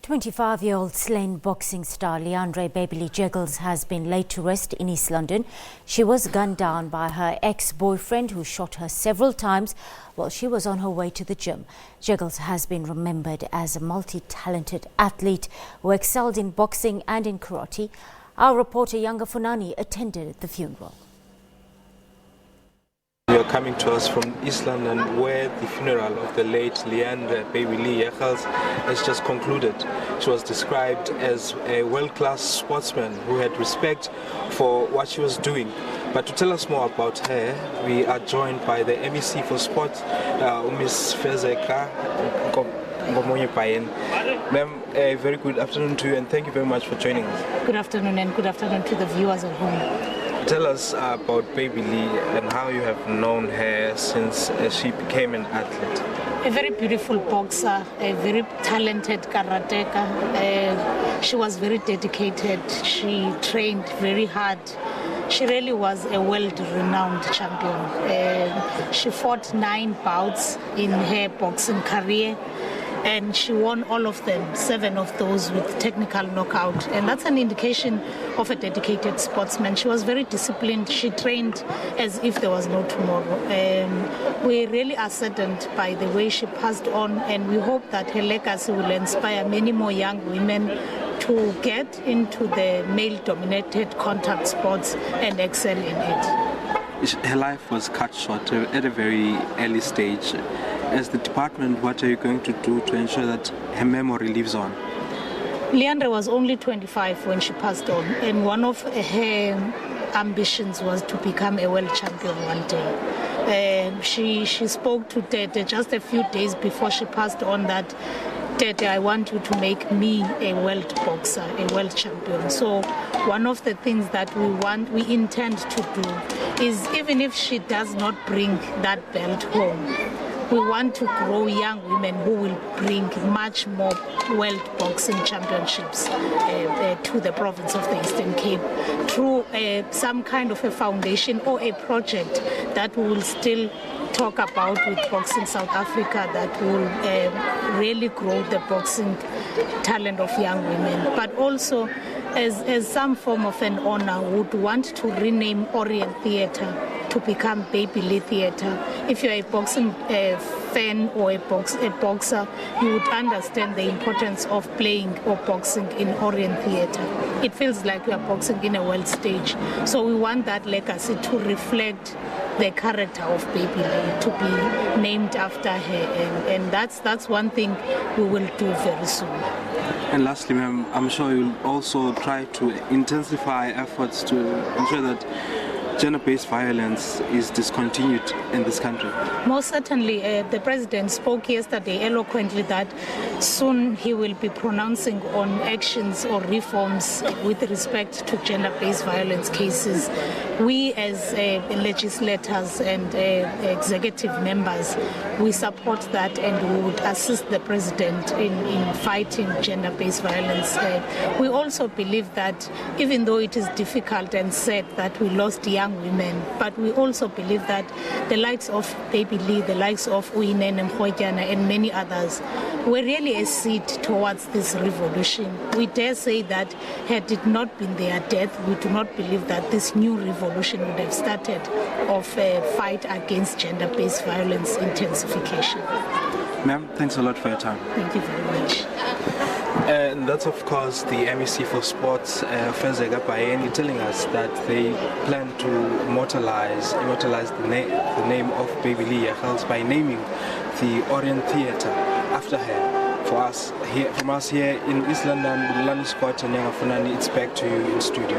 25-year-old slain boxing star Leighandre Jegels has been laid to rest in East London. She was gunned down by her ex-boyfriend who shot her several times while she was on her way to the gym. Jegels has been remembered as a multi-talented athlete who excelled in boxing and in karate. Our reporter Yanga Funani attended the funeral. You are coming to us from East London, where the funeral of the late Leighandre Jegels has just concluded. She was described as a world-class sportsman who had respect for what she was doing. But to tell us more about her, we are joined by the MEC for Sport, Ms. Fezeka. Ma'am, a very good afternoon to you, and thank you very much for joining us. Good afternoon, and good afternoon to the viewers at home. Tell us about Baby Lee and how you have known her since she became an athlete. A very beautiful boxer, a very talented karateka. She was very dedicated. She trained very hard. She really was a world-renowned champion. She fought 9 bouts in her boxing career, and she won all of them, 7 of those with technical knockout. And that's an indication of a dedicated sportsman. She was very disciplined. She trained as if there was no tomorrow. We really are saddened by the way she passed on, and we hope that her legacy will inspire many more young women to get into the male-dominated contact sports and excel in it. Her life was cut short at a very early stage. As the department, what are you going to do to ensure that her memory lives on? Leighandre was only 25 when she passed on, and one of her ambitions was to become a world champion one day. She spoke to Tete just a few days before she passed on that, Tete, I want you to make me a world boxer, a world champion. So one of the things that we intend to do is, even if she does not bring that belt home, we want to grow young women who will bring much more world boxing championships to the province of the Eastern Cape through some kind of a foundation or a project that we will still talk about with Boxing South Africa, that will really grow the boxing talent of young women. But also, as some form of an honor, would want to rename Orient Theatre to become Baby Lee Theatre. If you're a boxing fan or a boxer, you would understand the importance of playing or boxing in Orient Theatre. It feels like we are boxing in a world stage. So we want that legacy to reflect the character of Baby Lee, to be named after her, and that's one thing we will do very soon. And lastly, ma'am, I'm sure you'll also try to intensify efforts to ensure that gender-based violence is discontinued in this country. Most certainly. The President spoke yesterday eloquently that soon he will be pronouncing on actions or reforms with respect to gender-based violence cases. We as legislators and executive members, we support that, and we would assist the President in fighting gender-based violence. We also believe that even though it is difficult and sad that we lost young women, but we also believe that the likes of Baby Lee, the likes of Uinen and Mkhwetyana and many others were really a seed towards this revolution. We dare say that had it not been their death, we do not believe that this new revolution would have started of a fight against gender-based violence intensification. Ma'am, thanks a lot for your time. Thank you very much. And that's of course the MEC for Sports, Fezeka, telling us that they plan to immortalize the name of Baby Lee Jegels by naming the Orient Theatre after her. From us here in East London, Leighandre Scott and Yanga Funani, it's back to you in studio.